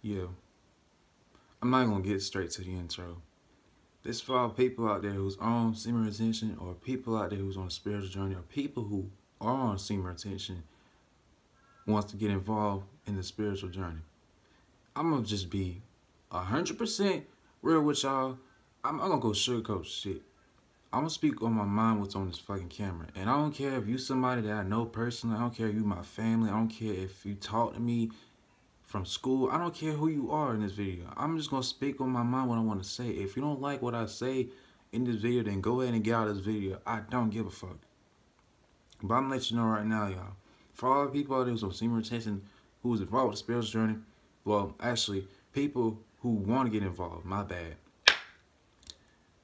Yeah, I'm not gonna get straight to the intro. This for all people out there who's on semen retention, or people out there who's on a spiritual journey, or people who are on semen retention wants to get involved in the spiritual journey. I'm gonna just be 100% real with y'all. I'm not gonna go sugarcoat shit. I'm gonna speak on my mind what's on this fucking camera. And I don't care if you somebody that I know personally. I don't care if you my family. I don't care if you talk to me from school. I don't care who you are in this video. I'm just gonna speak on my mind what I want to say. If you don't like what I say in this video, then go ahead and get out of this video. I don't give a fuck. But I'm gonna let you know right now, y'all. For all the people out there who's on semen retention, who's involved with the spiritual journey, well, actually, people who want to get involved, my bad.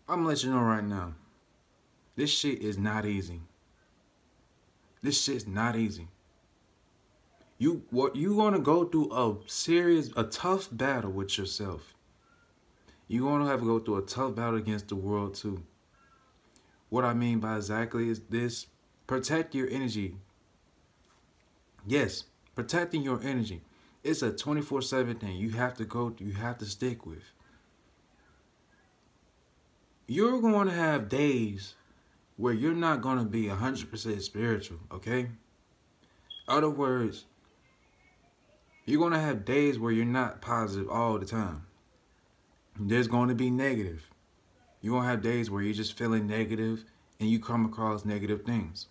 I'm gonna let you know right now. This shit is not easy. This shit's not easy. You gonna go through a tough battle with yourself. You're gonna have to go through a tough battle against the world too. What I mean by exactly is this: protect your energy. Yes, protecting your energy. It's a 24/7 thing. You have to stick with. You're going to have days where you're not going to be 100% spiritual, okay? In other words, you're going to have days where you're not positive all the time. There's going to be negative. You're going to have days where you're just feeling negative and you come across negative things.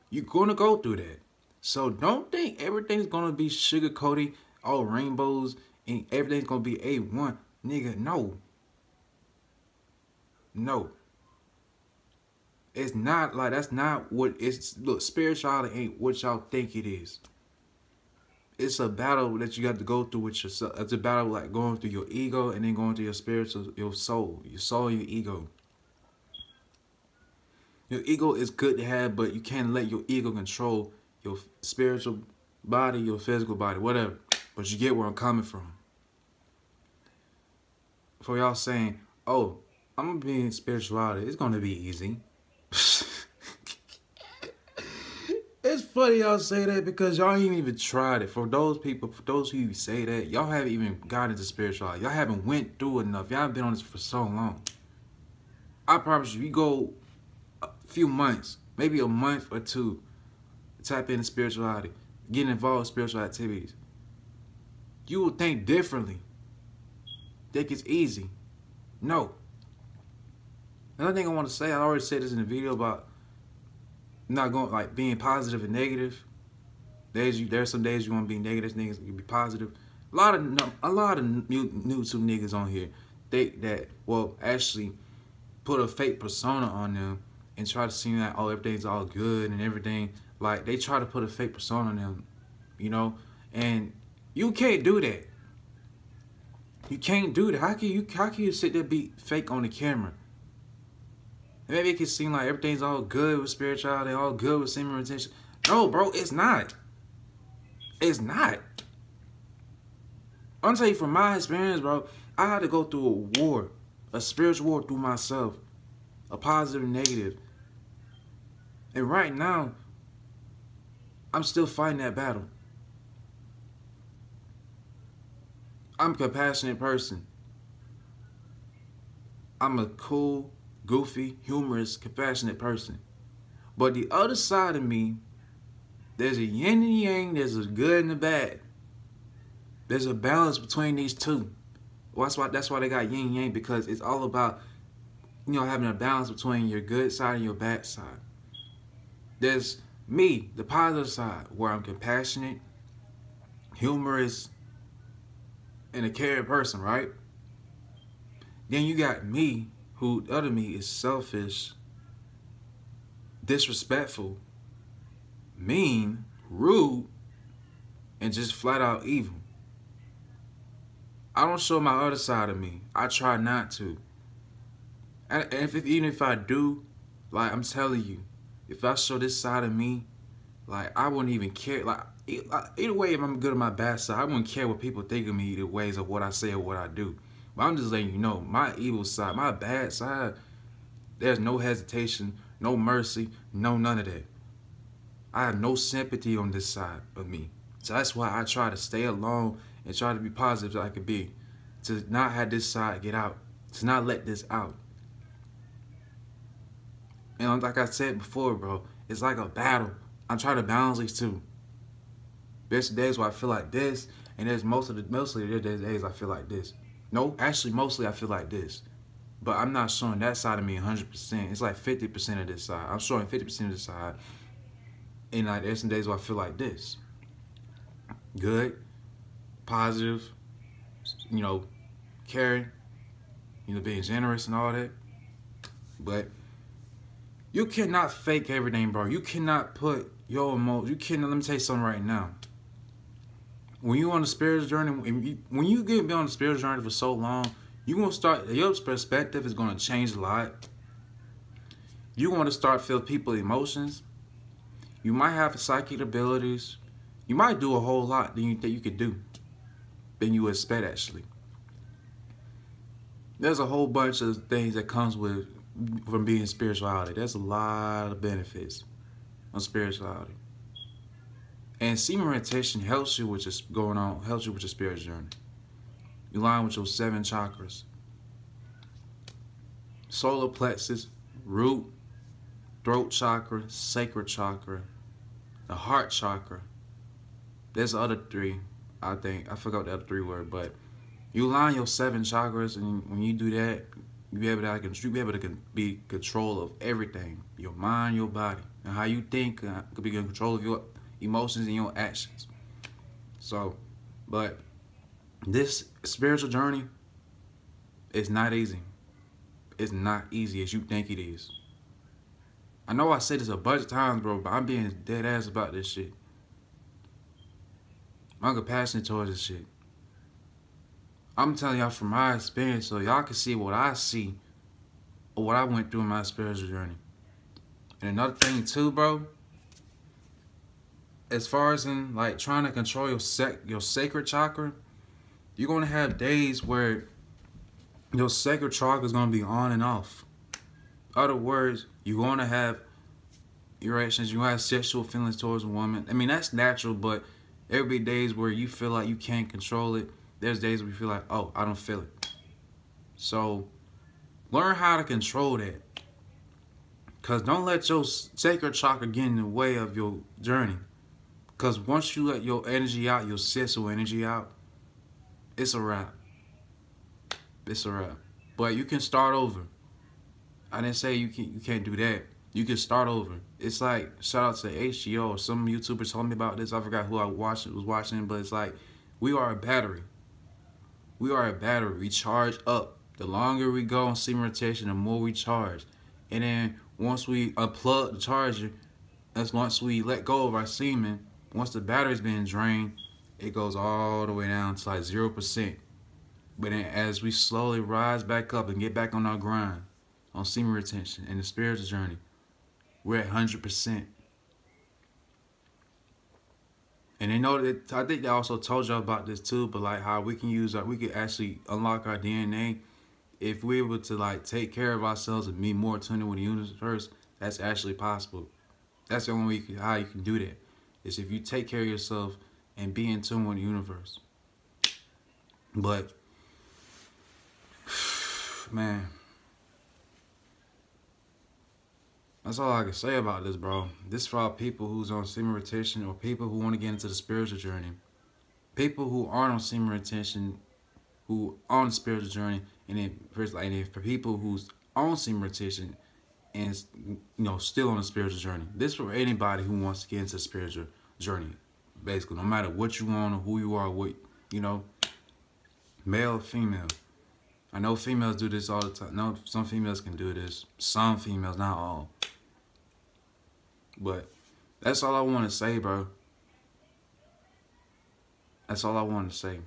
You're going to go through that. So don't think everything's going to be sugar-coated, all rainbows, and everything's going to be A1. Nigga, no. No. It's not like, that's not what it's. Look, spirituality ain't what y'all think it is. It's a battle that you got to go through with yourself. It's a battle like going through your ego and then going through your spiritual, your soul, your ego. Your ego is good to have, but you can't let your ego control your spiritual body, your physical body, whatever. But you get where I'm coming from. For y'all saying, oh, I'm going to be in spirituality, it's going to be easy. It's funny y'all say that because y'all ain't even tried it. For those people, for those who say that, y'all haven't even got into spirituality. Y'all haven't went through enough. Y'all been on this for so long. I promise you, you go a few months, maybe a month or two, tap into spirituality, get involved in spiritual activities. You will think differently. Think it's easy. No. Another thing I want to say, I already said this in the video about not going, like, being positive and negative. There's some days you want to be negative, niggas you be positive. A lot of new YouTube niggas on here think that, well, actually put a fake persona on them and try to seem like, oh, everything's all good and everything. Like, they try to put a fake persona on them, you know? And you can't do that. You can't do that. How can you sit there and be fake on the camera? Maybe it can seem like everything's all good with spirituality, all good with semen retention. No, bro, it's not. It's not. I'm telling you, from my experience, bro, I had to go through a war, a spiritual war through myself, a positive and negative. And right now, I'm still fighting that battle. I'm a compassionate person. I'm a cool, goofy, humorous, compassionate person. But the other side of me, there's a yin and yang, there's a good and a bad. There's a balance between these two. Well, that's why they got yin and yang, because it's all about, you know, having a balance between your good side and your bad side. There's me, the positive side, where I'm compassionate, humorous, and a caring person, right? Then you got me, who the other me is selfish, disrespectful, mean, rude, and just flat out evil. I don't show my other side of me. I try not to. And even if I do, like, I'm telling you, if I show this side of me, like, I wouldn't even care. Like, either way, if I'm good on my bad side, I wouldn't care what people think of me either ways of what I say or what I do. But I'm just letting you know, my evil side, my bad side, there's no hesitation, no mercy, no none of that. I have no sympathy on this side of me. So that's why I try to stay alone and try to be positive as I could be. To not have this side get out. To not let this out. And like I said before, bro, it's like a battle. I'm trying to balance these two. There's days where I feel like this, and there's mostly there's days I feel like this. No, actually, mostly I feel like this. But I'm not showing that side of me 100%. It's like 50% of this side. I'm showing 50% of this side. And like there's some days where I feel like this. Good, positive, you know, caring, you know, being generous and all that. But you cannot fake everything, bro. You cannot put your emotions. You cannot. Let me tell you something right now. When you on the spiritual journey, when you get on the spiritual journey for so long, you gonna start. Your perspective is gonna change a lot. You want to start feel people's emotions. You might have psychic abilities. You might do a whole lot than you think you could do, than you expect actually. There's a whole bunch of things that comes with from being spirituality. There's a lot of benefits on spirituality. And semen retention helps you with just helps you with your spiritual journey. You align with your 7 chakras. Solar plexus, root, throat chakra, sacral chakra, the heart chakra. There's the other 3, I think. I forgot the other 3 words, but you align your 7 chakras, and when you do that, you be able to be control of everything. Your mind, your body, and how you think could be in control of your emotions and your actions. So, but this spiritual journey is not easy. It's not easy as you think it is. I know I said this a bunch of times, bro, but I'm being dead ass about this shit. I'm compassionate towards this shit. I'm telling y'all from my experience so y'all can see what I see or what I went through in my spiritual journey. And another thing too, bro, as far as in like trying to control your sacred chakra, you're gonna have days where your sacred chakra is gonna be on and off. In other words, you're gonna have erections, you have sexual feelings towards a woman. I mean, that's natural, but there will be days where you feel like you can't control it. There's days where you feel like, oh, I don't feel it. So learn how to control that. Because don't let your sacred chakra get in the way of your journey. Because once you let your energy out, your sexual energy out, it's a wrap. It's a wrap. But you can start over. I didn't say you can't do that. You can start over. It's like, shout out to HGO or some YouTubers told me about this. I forgot who I was watching, but it's like, we are a battery. We are a battery. We charge up. The longer we go on semen retention, the more we charge. And then once we unplug the charger, that's once we let go of our semen, once the battery's been drained, it goes all the way down to like 0%. But then as we slowly rise back up and get back on our grind, on semen retention and the spiritual journey, we're at 100%. And they know that, I think they also told y'all about this too, but like how we can actually unlock our DNA if we're able to like take care of ourselves and be more tuned with the universe. That's actually possible. That's the only way how you can do that, is if you take care of yourself and be in tune with the universe. But man, that's all I can say about this, bro. This for all people who's on semen retention or people who want to get into the spiritual journey. People who aren't on semen retention, who are on the spiritual journey, and then for people who's on semen retention and still on the spiritual journey. This for anybody who wants to get into the spiritual journey. Basically, no matter what you want or who you are, what male or female. I know females do this all the time. No, some females can do this. Some females, not all. But that's all I want to say, bro. That's all I want to say.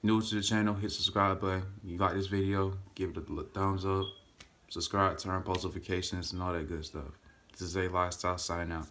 New to the channel, hit subscribe button. You like this video, give it a thumbs up. Subscribe, turn on post notifications, and all that good stuff. This is Zays Lifestyle signing out.